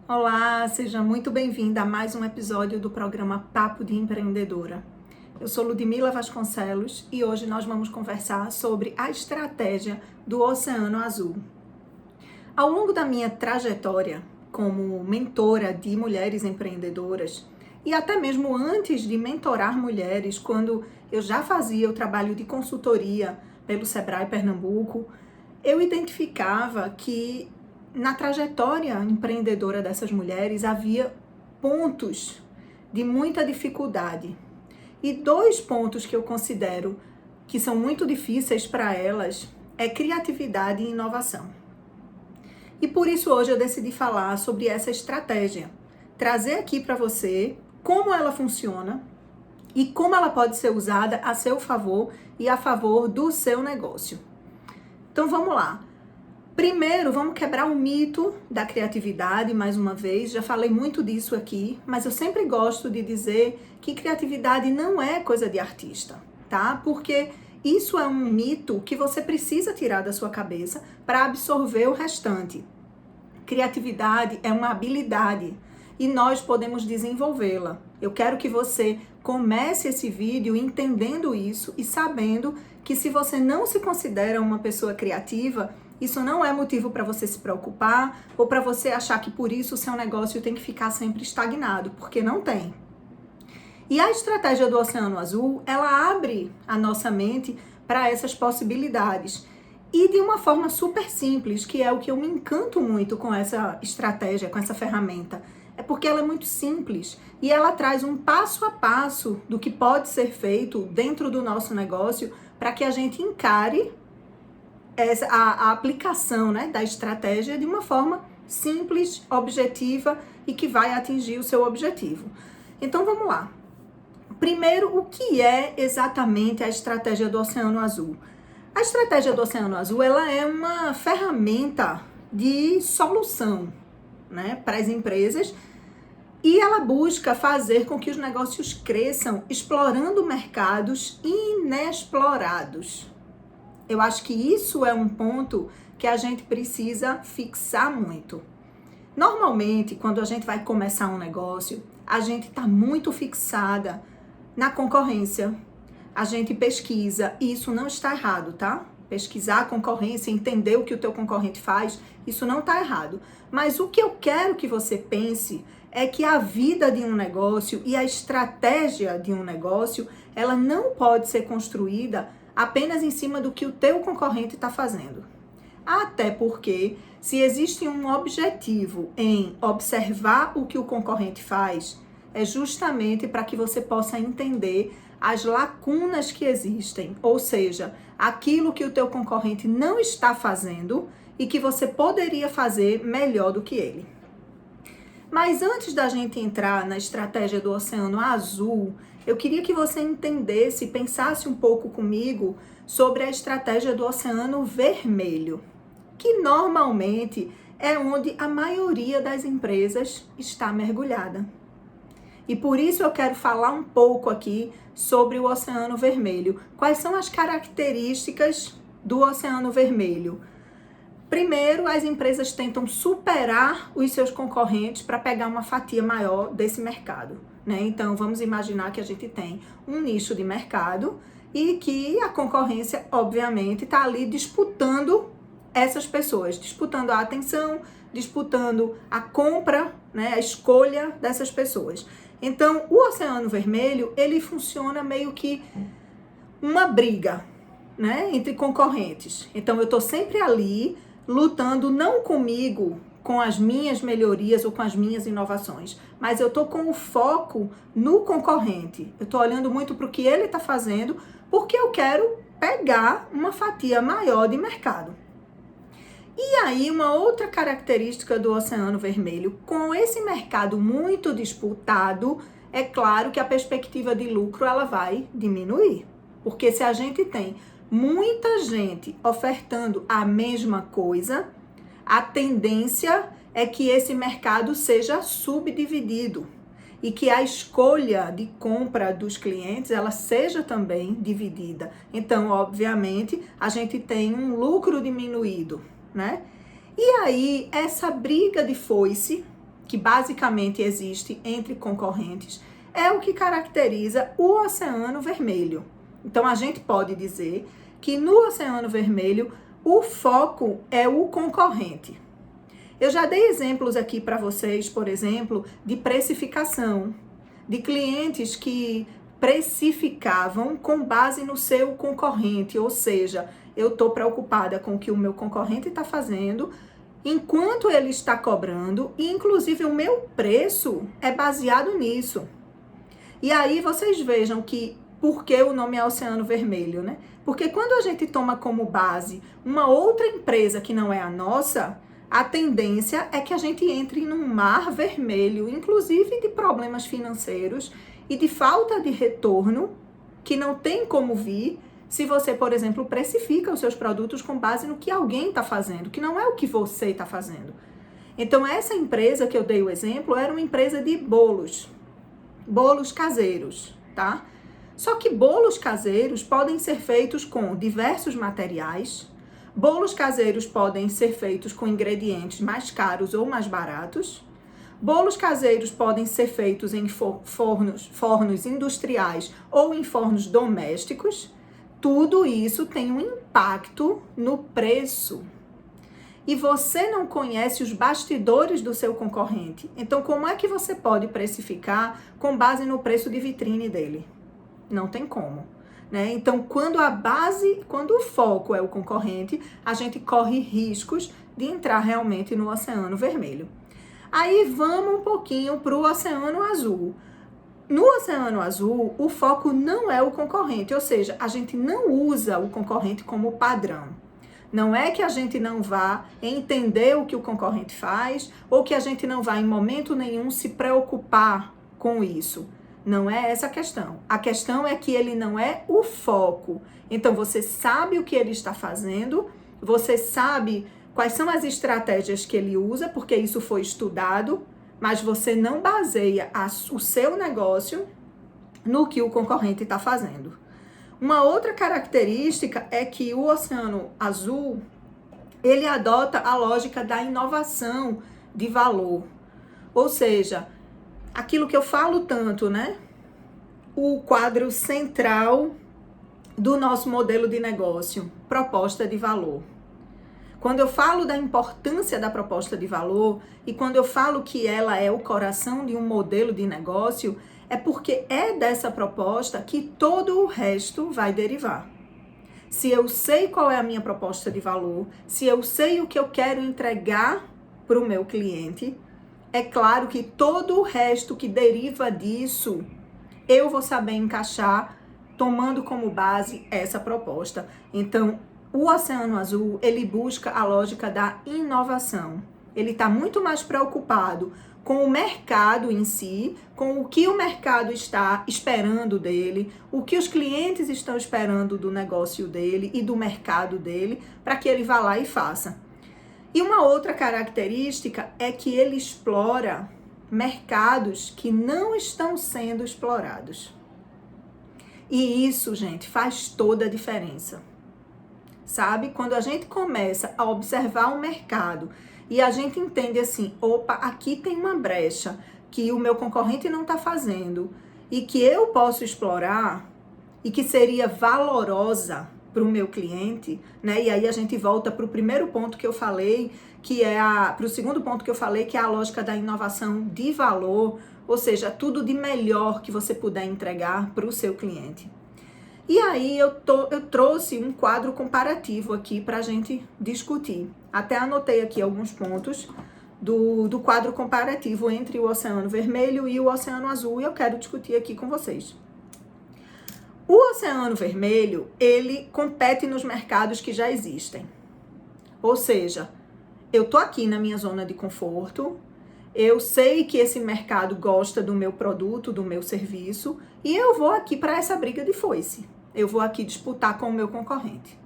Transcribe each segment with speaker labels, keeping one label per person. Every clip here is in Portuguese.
Speaker 1: Olá, seja muito bem-vinda a mais um episódio do programa Papo de Empreendedora. Eu sou Ludmila Vasconcelos e hoje nós vamos conversar sobre a estratégia do Oceano Azul. Ao longo da minha trajetória como mentora de mulheres empreendedoras e até mesmo antes de mentorar mulheres, quando eu já fazia o trabalho de consultoria pelo Sebrae Pernambuco, eu identificava que na trajetória empreendedora dessas mulheres havia pontos de muita dificuldade. E dois pontos que eu considero que são muito difíceis para elas é criatividade e inovação. E por isso hoje eu decidi falar sobre essa estratégia, trazer aqui para você como ela funciona e como ela pode ser usada a seu favor e a favor do seu negócio. Então vamos lá. Primeiro, vamos quebrar o mito da criatividade, mais uma vez, já falei muito disso aqui, mas eu sempre gosto de dizer que criatividade não é coisa de artista, tá? Porque isso é um mito que você precisa tirar da sua cabeça para absorver o restante. Criatividade é uma habilidade e nós podemos desenvolvê-la. Eu quero que você comece esse vídeo entendendo isso e sabendo que se você não se considera uma pessoa criativa, isso não é motivo para você se preocupar ou para você achar que por isso o seu negócio tem que ficar sempre estagnado, porque não tem. E a estratégia do Oceano Azul, ela abre a nossa mente para essas possibilidades. E de uma forma super simples, que é o que eu me encanto muito com essa estratégia, com essa ferramenta. É porque ela é muito simples e ela traz um passo a passo do que pode ser feito dentro do nosso negócio para que a gente encare a aplicação, né, da estratégia de uma forma simples, objetiva e que vai atingir o seu objetivo. Então vamos lá. Primeiro, o que é exatamente a estratégia do Oceano Azul? A estratégia do Oceano Azul, ela é uma ferramenta de solução, né, para as empresas e ela busca fazer com que os negócios cresçam explorando mercados inexplorados. Eu acho que isso é um ponto que a gente precisa fixar muito. Normalmente, quando a gente vai começar um negócio, a gente está muito fixada na concorrência. A gente pesquisa, e isso não está errado, tá? Pesquisar a concorrência, entender o que o teu concorrente faz, isso não está errado. Mas o que eu quero que você pense é que a vida de um negócio e a estratégia de um negócio, ela não pode ser construída apenas em cima do que o teu concorrente está fazendo. Até porque, se existe um objetivo em observar o que o concorrente faz, é justamente para que você possa entender as lacunas que existem, ou seja, aquilo que o teu concorrente não está fazendo e que você poderia fazer melhor do que ele. Mas antes da gente entrar na estratégia do Oceano Azul, eu queria que você entendesse, pensasse um pouco comigo sobre a estratégia do Oceano Vermelho, que normalmente é onde a maioria das empresas está mergulhada. E por isso eu quero falar um pouco aqui sobre o Oceano Vermelho. Quais são as características do Oceano Vermelho? Primeiro, as empresas tentam superar os seus concorrentes para pegar uma fatia maior desse mercado, né? Então, vamos imaginar que a gente tem um nicho de mercado e que a concorrência, obviamente, está ali disputando essas pessoas, disputando a atenção, disputando a compra, né, a escolha dessas pessoas. Então, o Oceano Vermelho, ele funciona meio que uma briga, né, entre concorrentes. Então, eu estou sempre ali lutando não comigo, com as minhas melhorias ou com as minhas inovações, mas eu estou com o foco no concorrente. Eu estou olhando muito para o que ele está fazendo, porque eu quero pegar uma fatia maior de mercado. E aí, uma outra característica do Oceano Vermelho, com esse mercado muito disputado, é claro que a perspectiva de lucro ela vai diminuir. Porque se a gente tem muita gente ofertando a mesma coisa, a tendência é que esse mercado seja subdividido e que a escolha de compra dos clientes ela seja também dividida. Então, obviamente, a gente tem um lucro diminuído, né? E aí, essa briga de foice, que basicamente existe entre concorrentes, é o que caracteriza o Oceano Vermelho. Então, a gente pode dizer que no Oceano Vermelho, o foco é o concorrente. Eu já dei exemplos aqui para vocês, por exemplo, de precificação, de clientes que precificavam com base no seu concorrente, ou seja, eu estou preocupada com o que o meu concorrente está fazendo, enquanto ele está cobrando, e inclusive o meu preço é baseado nisso. E aí vocês vejam que por que o nome é Oceano Vermelho, né? Porque quando a gente toma como base uma outra empresa que não é a nossa, a tendência é que a gente entre num mar vermelho, inclusive de problemas financeiros e de falta de retorno, que não tem como vir se você, por exemplo, precifica os seus produtos com base no que alguém está fazendo, que não é o que você está fazendo. Então, essa empresa que eu dei o exemplo era uma empresa de bolos caseiros, tá? Só que bolos caseiros podem ser feitos com diversos materiais. Bolos caseiros podem ser feitos com ingredientes mais caros ou mais baratos. Bolos caseiros podem ser feitos em fornos industriais ou em fornos domésticos. Tudo isso tem um impacto no preço. E você não conhece os bastidores do seu concorrente. Então, como é que você pode precificar com base no preço de vitrine dele? Não tem como, né? Então, quando o foco é o concorrente, a gente corre riscos de entrar realmente no Oceano Vermelho. Aí vamos um pouquinho para o Oceano Azul. No Oceano Azul, o foco não é o concorrente, ou seja, a gente não usa o concorrente como padrão. Não é que a gente não vá entender o que o concorrente faz, ou que a gente não vá em momento nenhum se preocupar com isso. Não é essa a questão. A questão é que ele não é o foco. Então, você sabe o que ele está fazendo, você sabe quais são as estratégias que ele usa, porque isso foi estudado, mas você não baseia o seu negócio no que o concorrente está fazendo. Uma outra característica é que o Oceano Azul, ele adota a lógica da inovação de valor. Ou seja, aquilo que eu falo tanto, né? O quadro central do nosso modelo de negócio, proposta de valor. Quando eu falo da importância da proposta de valor e quando eu falo que ela é o coração de um modelo de negócio, é porque é dessa proposta que todo o resto vai derivar. Se eu sei qual é a minha proposta de valor, se eu sei o que eu quero entregar para o meu cliente, é claro que todo o resto que deriva disso, eu vou saber encaixar tomando como base essa proposta. Então, o Oceano Azul, ele busca a lógica da inovação. Ele está muito mais preocupado com o mercado em si, com o que o mercado está esperando dele, o que os clientes estão esperando do negócio dele e do mercado dele, para que ele vá lá e faça. E uma outra característica é que ele explora mercados que não estão sendo explorados. E isso, gente, faz toda a diferença. Sabe? Quando a gente começa a observar o mercado e a gente entende assim, opa, aqui tem uma brecha que o meu concorrente não está fazendo e que eu posso explorar e que seria valorosa para o meu cliente, né? E aí a gente volta para o primeiro ponto que eu falei, para o segundo ponto que eu falei, que é a lógica da inovação de valor, ou seja, tudo de melhor que você puder entregar para o seu cliente. E aí eu trouxe um quadro comparativo aqui para a gente discutir. Até anotei aqui alguns pontos do quadro comparativo entre o Oceano Vermelho e o Oceano Azul e eu quero discutir aqui com vocês. O Oceano Vermelho, ele compete nos mercados que já existem. Ou seja, eu tô aqui na minha zona de conforto, eu sei que esse mercado gosta do meu produto, do meu serviço, e eu vou aqui para essa briga de foice. Eu vou aqui disputar com o meu concorrente.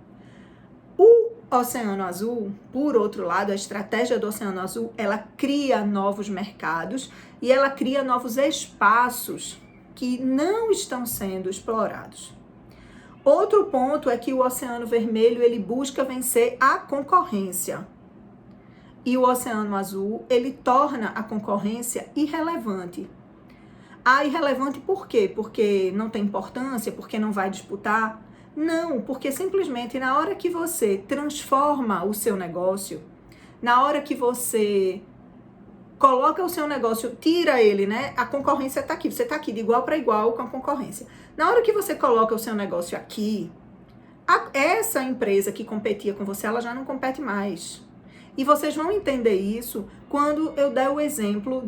Speaker 1: O Oceano Azul, por outro lado, a estratégia do Oceano Azul, ela cria novos mercados e ela cria novos espaços que não estão sendo explorados. Outro ponto é que o Oceano Vermelho, ele busca vencer a concorrência. e o Oceano Azul, ele torna a concorrência irrelevante. Irrelevante por quê? Porque não tem importância, porque não vai disputar? Não, porque simplesmente na hora que você transforma o seu negócio, na hora que você coloca o seu negócio, tira ele, né? A concorrência está aqui, você está aqui de igual para igual com a concorrência. Na hora que você coloca o seu negócio aqui, essa empresa que competia com você, ela já não compete mais. E vocês vão entender isso quando eu der o exemplo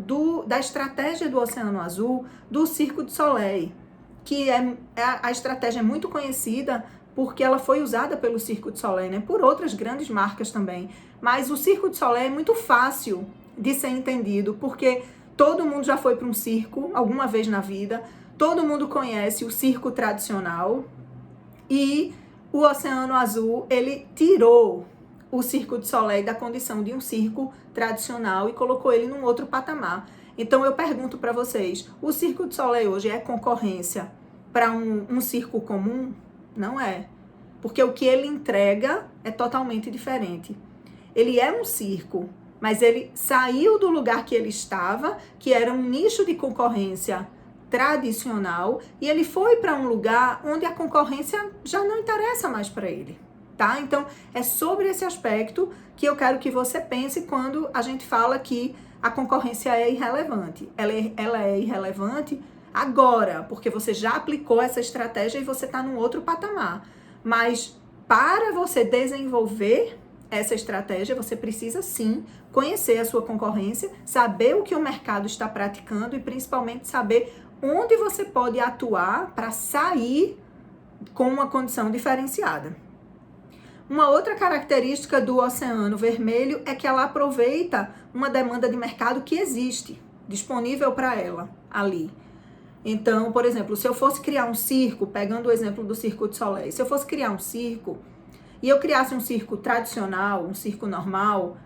Speaker 1: da estratégia do Oceano Azul, do Cirque du Soleil, que a estratégia é muito conhecida porque ela foi usada pelo Cirque du Soleil, né? Por outras grandes marcas também. Mas o Cirque du Soleil é muito fácil de ser entendido, porque todo mundo já foi para um circo alguma vez na vida, todo mundo conhece o circo tradicional, e o Oceano Azul, ele tirou o Cirque du Soleil da condição de um circo tradicional e colocou ele num outro patamar. Então eu pergunto para vocês, o Cirque du Soleil hoje é concorrência para um circo comum? Não é. Porque o que ele entrega é totalmente diferente. Ele é um circo, mas ele saiu do lugar que ele estava, que era um nicho de concorrência tradicional, e ele foi para um lugar onde a concorrência já não interessa mais para ele, tá? Então, é sobre esse aspecto que eu quero que você pense quando a gente fala que a concorrência é irrelevante. Ela é irrelevante agora, porque você já aplicou essa estratégia e você está num outro patamar. Mas para você desenvolver essa estratégia, você precisa sim conhecer a sua concorrência, saber o que o mercado está praticando e principalmente saber onde você pode atuar para sair com uma condição diferenciada. Uma outra característica do Oceano Vermelho é que ela aproveita uma demanda de mercado que existe, disponível para ela ali. Então, por exemplo, se eu fosse criar um circo, pegando o exemplo do Cirque du Soleil, se eu fosse criar um circo e eu criasse um circo tradicional, um circo normal,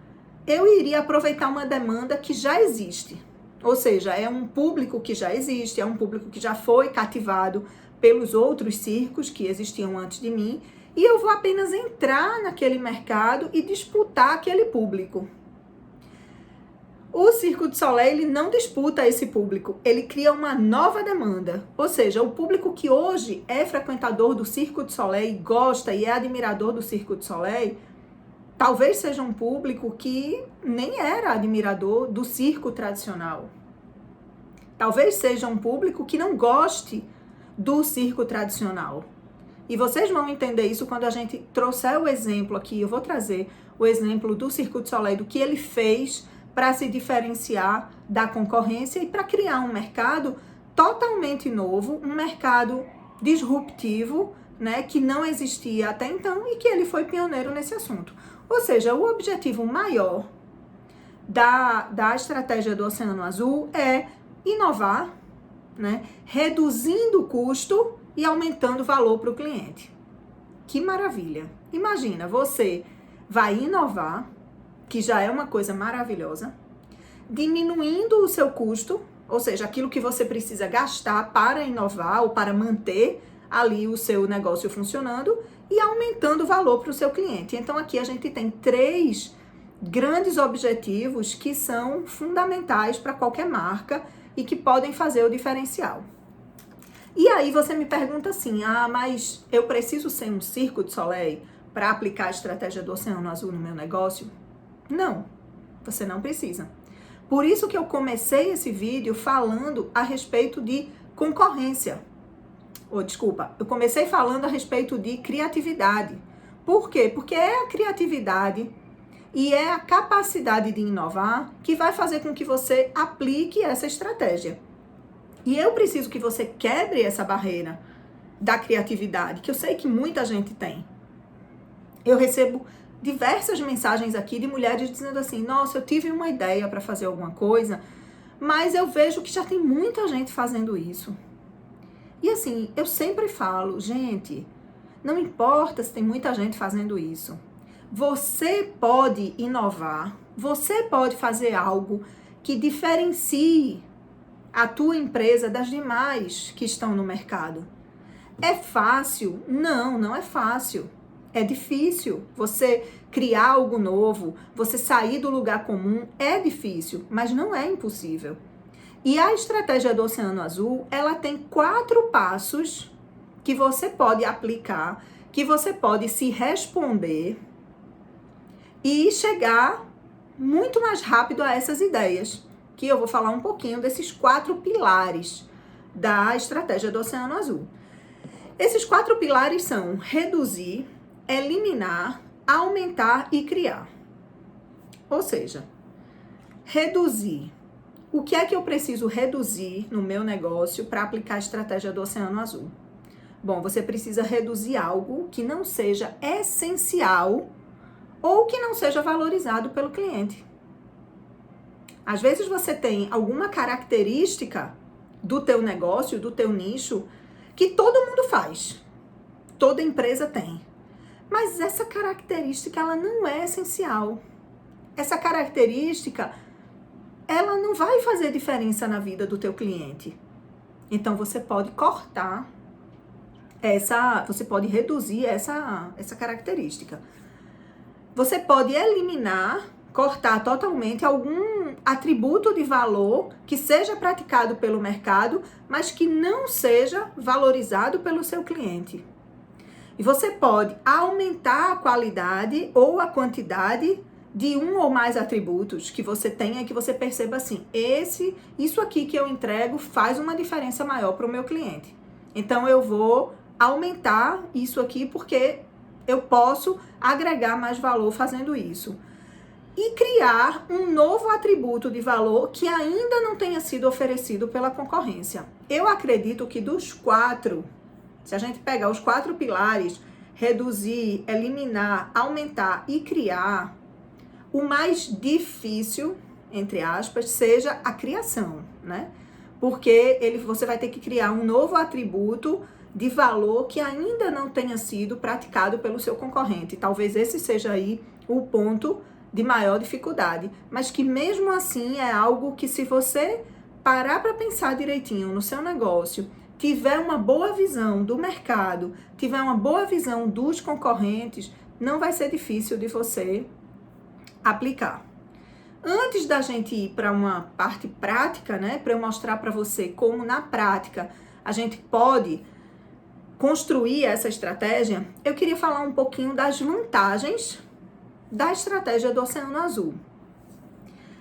Speaker 1: eu iria aproveitar uma demanda que já existe. Ou seja, é um público que já existe, é um público que já foi cativado pelos outros circos que existiam antes de mim, e eu vou apenas entrar naquele mercado e disputar aquele público. O Cirque du Soleil, ele não disputa esse público, ele cria uma nova demanda. Ou seja, o público que hoje é frequentador do Cirque du Soleil, gosta e é admirador do Cirque du Soleil, talvez seja um público que nem era admirador do circo tradicional. Talvez seja um público que não goste do circo tradicional. E vocês vão entender isso quando a gente trouxer o exemplo aqui. Eu vou trazer o exemplo do Cirque du Soleil, do que ele fez para se diferenciar da concorrência e para criar um mercado totalmente novo, um mercado disruptivo, né, que não existia até então e que ele foi pioneiro nesse assunto. Ou seja, o objetivo maior da estratégia do Oceano Azul é inovar, né, reduzindo o custo e aumentando o valor para o cliente. Que maravilha! Imagina, você vai inovar, que já é uma coisa maravilhosa, diminuindo o seu custo, ou seja, aquilo que você precisa gastar para inovar ou para manter ali o seu negócio funcionando, e aumentando o valor para o seu cliente. Então aqui a gente tem 3 grandes objetivos que são fundamentais para qualquer marca e que podem fazer o diferencial. E aí você me pergunta assim, mas eu preciso ser um Cirque du Soleil para aplicar a estratégia do Oceano Azul no meu negócio? Não, você não precisa. Por isso que eu comecei esse vídeo falando a respeito de concorrência. Eu comecei falando a respeito de criatividade. Por quê? Porque é a criatividade e é a capacidade de inovar que vai fazer com que você aplique essa estratégia. E eu preciso que você quebre essa barreira da criatividade, que eu sei que muita gente tem. Eu recebo diversas mensagens aqui de mulheres dizendo assim, nossa, eu tive uma ideia para fazer alguma coisa, mas eu vejo que já tem muita gente fazendo isso. E assim, eu sempre falo, gente, não importa se tem muita gente fazendo isso. Você pode inovar, você pode fazer algo que diferencie a tua empresa das demais que estão no mercado. É fácil? Não, não é fácil. É difícil você criar algo novo, você sair do lugar comum, é difícil, mas não é impossível. E a estratégia do Oceano Azul, ela tem 4 passos que você pode aplicar, que você pode se responder e chegar muito mais rápido a essas ideias, que eu vou falar um pouquinho desses 4 pilares da estratégia do Oceano Azul. Esses 4 pilares são reduzir, eliminar, aumentar e criar. Ou seja, reduzir. O que é que eu preciso reduzir no meu negócio para aplicar a estratégia do Oceano Azul? Bom, você precisa reduzir algo que não seja essencial ou que não seja valorizado pelo cliente. Às vezes você tem alguma característica do teu negócio, do teu nicho, que todo mundo faz. Toda empresa tem. Mas essa característica, ela não é essencial. Essa característica, ela não vai fazer diferença na vida do teu cliente. Então, você pode cortar você pode reduzir essa característica. Você pode eliminar, cortar totalmente algum atributo de valor que seja praticado pelo mercado, mas que não seja valorizado pelo seu cliente. E você pode aumentar a qualidade ou a quantidade de um ou mais atributos que você tenha e que você perceba assim, isso aqui que eu entrego faz uma diferença maior para o meu cliente. Então eu vou aumentar isso aqui porque eu posso agregar mais valor fazendo isso. E criar um novo atributo de valor que ainda não tenha sido oferecido pela concorrência. Eu acredito que dos 4, se a gente pegar os 4 pilares, reduzir, eliminar, aumentar e criar, o mais difícil, entre aspas, seja a criação, né? Porque você vai ter que criar um novo atributo de valor que ainda não tenha sido praticado pelo seu concorrente. Talvez esse seja aí o ponto de maior dificuldade, mas que mesmo assim é algo que, se você parar para pensar direitinho no seu negócio, tiver uma boa visão do mercado, tiver uma boa visão dos concorrentes, não vai ser difícil de você aplicar. Antes da gente ir para uma parte prática, né, para eu mostrar para você como na prática a gente pode construir essa estratégia, eu queria falar um pouquinho das vantagens da estratégia do Oceano Azul.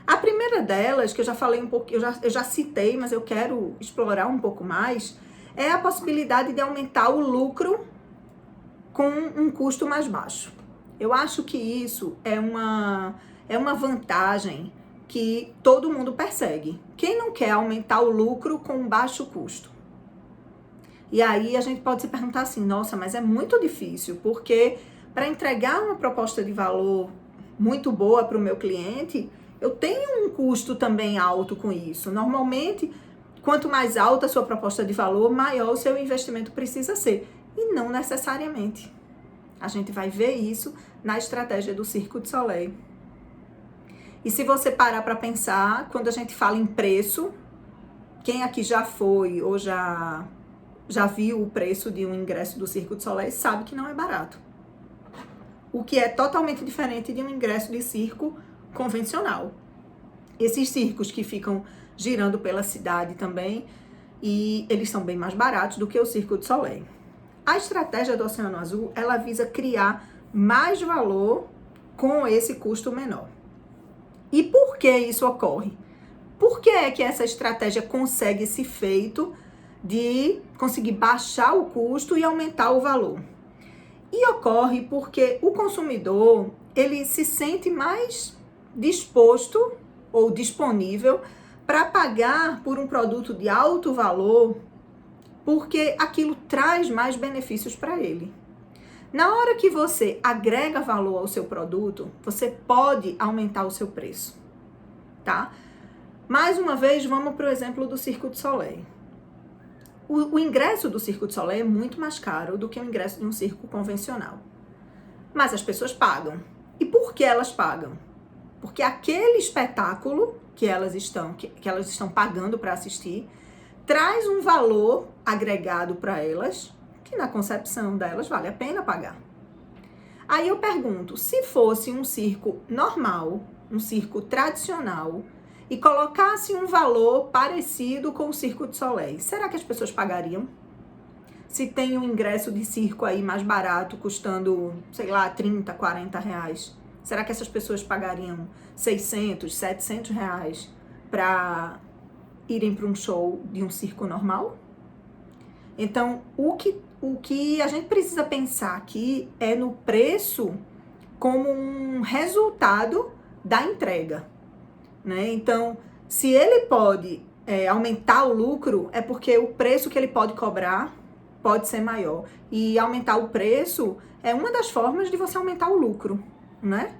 Speaker 1: A primeira delas, que eu já falei um pouco, eu já citei, mas eu quero explorar um pouco mais, é a possibilidade de aumentar o lucro com um custo mais baixo. Eu acho que isso é uma vantagem que todo mundo persegue. Quem não quer aumentar o lucro com um baixo custo? E aí a gente pode se perguntar assim, nossa, mas é muito difícil, porque para entregar uma proposta de valor muito boa para o meu cliente, eu tenho um custo também alto com isso. Normalmente, quanto mais alta a sua proposta de valor, maior o seu investimento precisa ser. E não necessariamente. A gente vai ver isso na estratégia do Cirque du Soleil. E se você parar para pensar, quando a gente fala em preço, quem aqui já foi ou já viu o preço de um ingresso do Cirque du Soleil sabe que não é barato. O que é totalmente diferente de um ingresso de circo convencional. Esses circos que ficam girando pela cidade também, e eles são bem mais baratos do que o Cirque du Soleil. A estratégia do Oceano Azul, ela visa criar mais valor com esse custo menor. E por que isso ocorre? Por que é que essa estratégia consegue esse feito de conseguir baixar o custo e aumentar o valor? E ocorre porque o consumidor, ele se sente mais disposto ou disponível para pagar por um produto de alto valor, porque aquilo traz mais benefícios para ele. Na hora que você agrega valor ao seu produto, você pode aumentar o seu preço, tá? Mais uma vez, vamos para o exemplo do Cirque du Soleil. O ingresso do Cirque du Soleil é muito mais caro do que o ingresso de um circo convencional. Mas as pessoas pagam. E por que elas pagam? Porque aquele espetáculo que elas estão pagando para assistir traz um valor agregado para elas, que na concepção delas vale a pena pagar. Aí eu pergunto, se fosse um circo normal, um circo tradicional, e colocasse um valor parecido com o Circo du Soleil, será que as pessoas pagariam? Se tem um ingresso de circo aí mais barato, custando, sei lá, 30, 40 reais, será que essas pessoas pagariam 600, 700 reais para irem para um show de um circo normal? Então, o que a gente precisa pensar aqui é no preço como um resultado da entrega, né? Então, se ele pode aumentar o lucro, é porque o preço que ele pode cobrar pode ser maior. E aumentar o preço é uma das formas de você aumentar o lucro, né?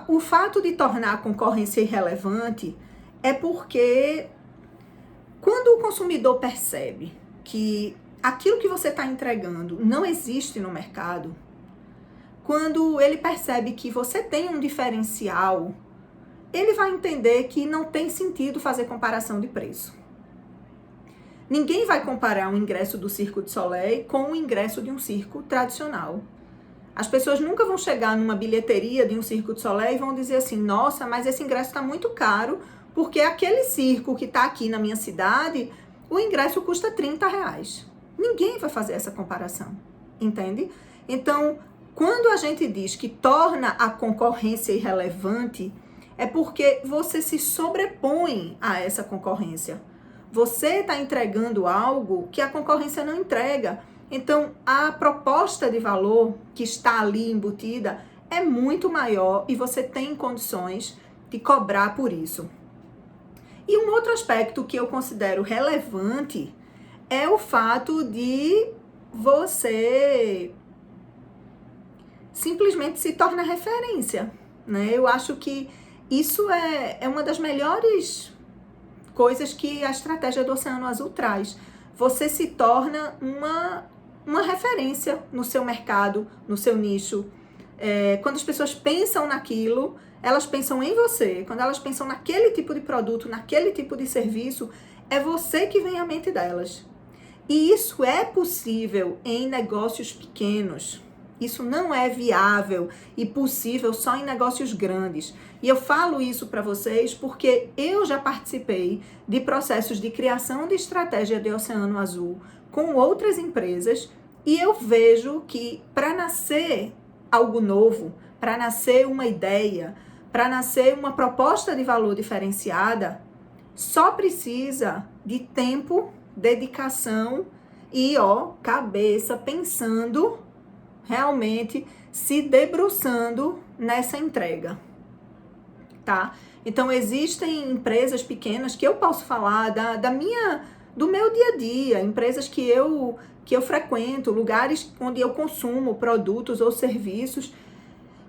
Speaker 1: O fato de tornar a concorrência irrelevante é porque quando o consumidor percebe que aquilo que você está entregando não existe no mercado, quando ele percebe que você tem um diferencial, ele vai entender que não tem sentido fazer comparação de preço. Ninguém vai comparar um ingresso do Circo du Soleil com o ingresso de um circo tradicional. As pessoas nunca vão chegar numa bilheteria de um Circo du Soleil e vão dizer assim, nossa, mas esse ingresso está muito caro, porque aquele circo que está aqui na minha cidade, o ingresso custa 30 reais. Ninguém vai fazer essa comparação, entende? Então, quando a gente diz que torna a concorrência irrelevante, é porque você se sobrepõe a essa concorrência. Você está entregando algo que a concorrência não entrega. Então, a proposta de valor que está ali embutida é muito maior e você tem condições de cobrar por isso. E um outro aspecto que eu considero relevante é o fato de você simplesmente se tornar referência, né? Eu acho que isso é uma das melhores coisas que a estratégia do Oceano Azul traz. Você se torna uma referência no seu mercado, no seu nicho. Quando as pessoas pensam naquilo, elas pensam em você. Quando elas pensam naquele tipo de produto, naquele tipo de serviço, é você que vem à mente delas. E isso é possível em negócios pequenos. Isso não é viável e possível só em negócios grandes. E eu falo isso para vocês porque eu já participei de processos de criação de estratégia de Oceano Azul com outras empresas e eu vejo que para nascer algo novo, para nascer uma ideia, para nascer uma proposta de valor diferenciada, só precisa de tempo, dedicação e cabeça pensando, realmente se debruçando nessa entrega, tá? Então, existem empresas pequenas que eu posso falar do meu dia a dia, empresas que eu frequento, lugares onde eu consumo produtos ou serviços,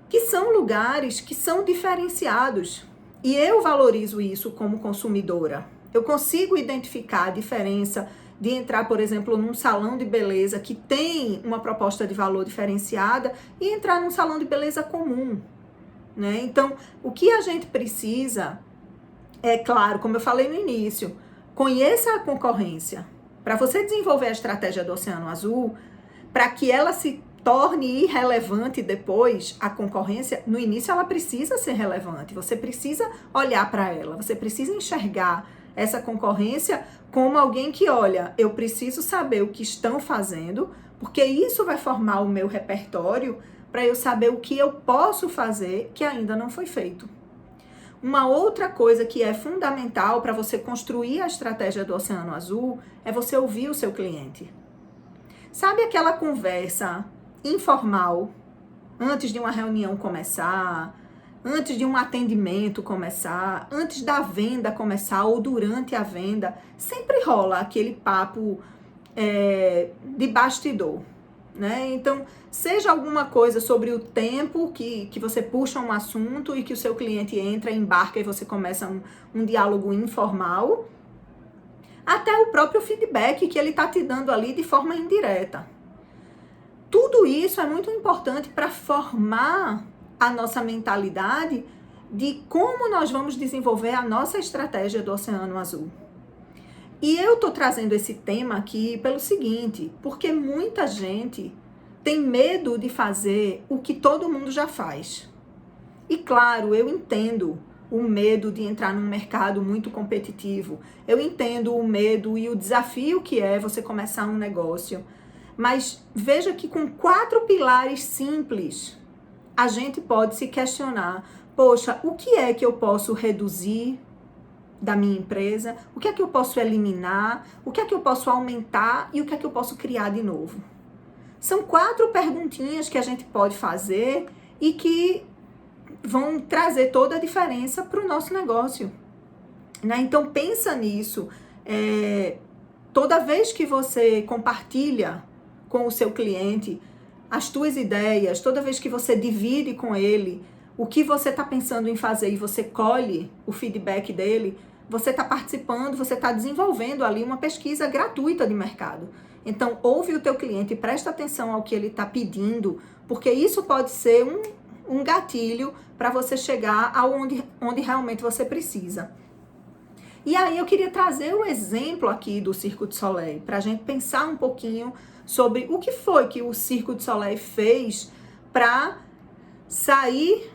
Speaker 1: que são lugares que são diferenciados. E eu valorizo isso como consumidora. Eu consigo identificar a diferença de entrar, por exemplo, num salão de beleza que tem uma proposta de valor diferenciada e entrar num salão de beleza comum, né? Então, o que a gente precisa é, claro, como eu falei no início, conheça a concorrência. Para você desenvolver a estratégia do Oceano Azul, para que ela se torne irrelevante depois, a concorrência, no início ela precisa ser relevante, você precisa olhar para ela, você precisa enxergar essa concorrência como alguém que, olha, eu preciso saber o que estão fazendo, porque isso vai formar o meu repertório para eu saber o que eu posso fazer que ainda não foi feito. Uma outra coisa que é fundamental para você construir a estratégia do Oceano Azul é você ouvir o seu cliente. Sabe aquela conversa informal, antes de uma reunião começar, antes de um atendimento começar, antes da venda começar ou durante a venda, sempre rola aquele papo de bastidor, né? Então, seja alguma coisa sobre o tempo que você puxa um assunto e que o seu cliente entra, embarca e você começa um diálogo informal, até o próprio feedback que ele está te dando ali de forma indireta. Tudo isso é muito importante para formar a nossa mentalidade de como nós vamos desenvolver a nossa estratégia do Oceano Azul. E eu tô trazendo esse tema aqui pelo seguinte, porque muita gente tem medo de fazer o que todo mundo já faz. E claro, eu entendo o medo de entrar num mercado muito competitivo. Eu entendo o medo e o desafio que é você começar um negócio. Mas veja que com 4 pilares simples, a gente pode se questionar, poxa, o que é que eu posso reduzir da minha empresa? O que é que eu posso eliminar? O que é que eu posso aumentar? E o que é que eu posso criar de novo? São 4 perguntinhas que a gente pode fazer e que vão trazer toda a diferença para o nosso negócio, né? Então pensa nisso. Toda vez que você compartilha com o seu cliente as tuas ideias, toda vez que você divide com ele o que você está pensando em fazer e você colhe o feedback dele, você está participando, você está desenvolvendo ali uma pesquisa gratuita de mercado. Então, ouve o teu cliente e presta atenção ao que ele está pedindo, porque isso pode ser um gatilho para você chegar onde realmente você precisa. E aí eu queria trazer o exemplo aqui do Cirque du Soleil, para a gente pensar um pouquinho sobre o que foi que o Cirque du Soleil fez para sair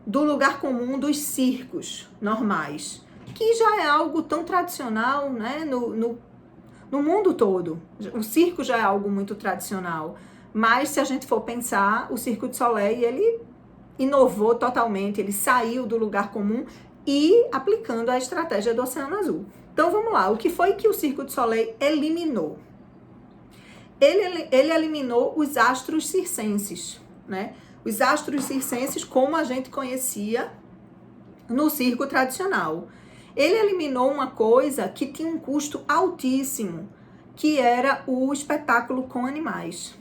Speaker 1: do lugar comum dos circos normais, que já é algo tão tradicional, né, no mundo todo. O circo já é algo muito tradicional, mas se a gente for pensar, o Cirque du Soleil, ele inovou totalmente, ele saiu do lugar comum e aplicando a estratégia do Oceano Azul. Então vamos lá, o que foi que o Cirque du Soleil eliminou? Ele eliminou os astros circenses, né? Os astros circenses como a gente conhecia no circo tradicional. Ele eliminou uma coisa que tinha um custo altíssimo, que era o espetáculo com animais.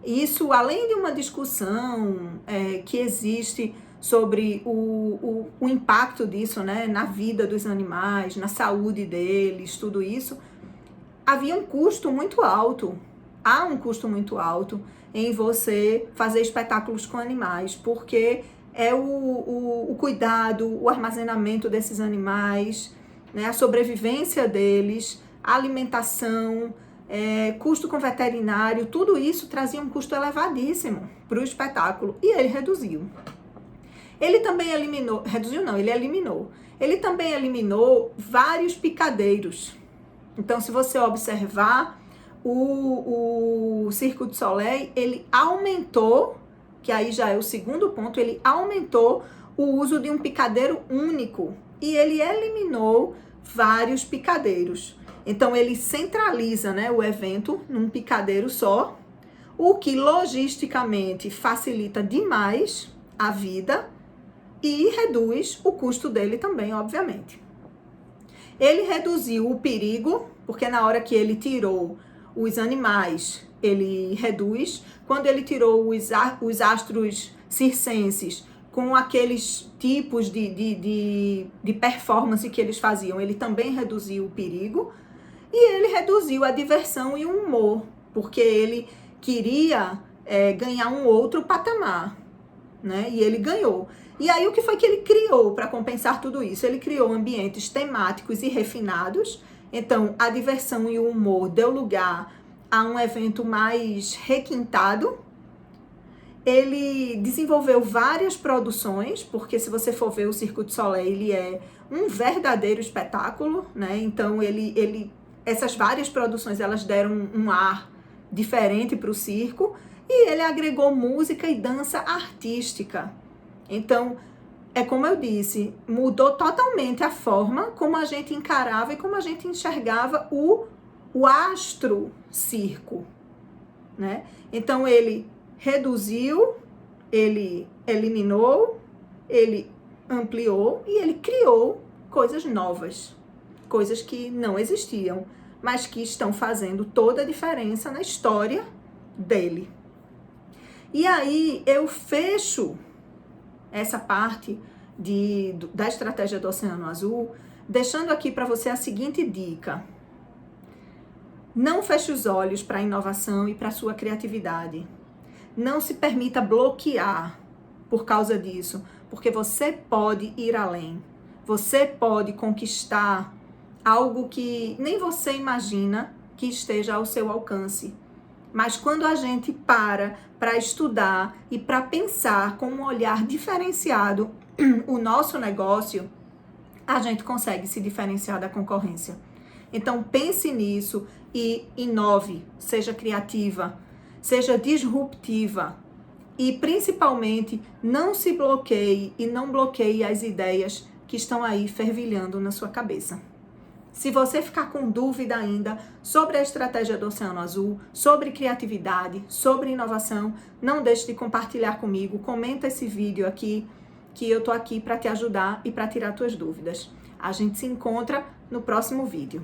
Speaker 1: Isso, além de uma discussão que existe sobre o impacto disso, né, na vida dos animais, na saúde deles, tudo isso, havia um custo muito alto. Há um custo muito alto em você fazer espetáculos com animais, porque é o cuidado, o armazenamento desses animais, né, a sobrevivência deles, a alimentação, custo com veterinário, tudo isso trazia um custo elevadíssimo para o espetáculo e ele reduziu. Ele também eliminou, ele eliminou. Ele também eliminou vários picadeiros. Então, se você observar, o Cirque du Soleil, ele aumentou, que aí já é o segundo ponto, ele aumentou o uso de um picadeiro único e ele eliminou vários picadeiros. Então, ele centraliza, né, o evento num picadeiro só, o que logisticamente facilita demais a vida e reduz o custo dele também, obviamente. Ele reduziu o perigo, porque na hora que ele tirou os animais, ele reduz. Quando ele tirou os astros circenses com aqueles tipos de performance que eles faziam, ele também reduziu o perigo. E ele reduziu a diversão e o humor, porque ele queria ganhar um outro patamar, né? E ele ganhou. E aí o que foi que ele criou para compensar tudo isso? Ele criou ambientes temáticos e refinados. Então, a diversão e o humor deu lugar a um evento mais requintado. Ele desenvolveu várias produções, porque se você for ver o Cirque du Soleil, ele é um verdadeiro espetáculo, né? Então, essas várias produções, elas deram um ar diferente para o circo. E ele agregou música e dança artística. Então, é como eu disse, mudou totalmente a forma como a gente encarava e como a gente enxergava o astro circo, né? Então, ele reduziu, ele eliminou, ele ampliou e ele criou coisas novas, coisas que não existiam, mas que estão fazendo toda a diferença na história dele. E aí, eu fecho essa parte da estratégia do Oceano Azul, deixando aqui para você a seguinte dica. Não feche os olhos para a inovação e para a sua criatividade. Não se permita bloquear por causa disso, porque você pode ir além. Você pode conquistar algo que nem você imagina que esteja ao seu alcance. Mas quando a gente para estudar e para pensar com um olhar diferenciado o nosso negócio, a gente consegue se diferenciar da concorrência. Então pense nisso e inove, seja criativa, seja disruptiva e principalmente não se bloqueie e não bloqueie as ideias que estão aí fervilhando na sua cabeça. Se você ficar com dúvida ainda sobre a estratégia do Oceano Azul, sobre criatividade, sobre inovação, não deixe de compartilhar comigo, comenta esse vídeo aqui, que eu tô aqui para te ajudar e para tirar tuas dúvidas. A gente se encontra no próximo vídeo.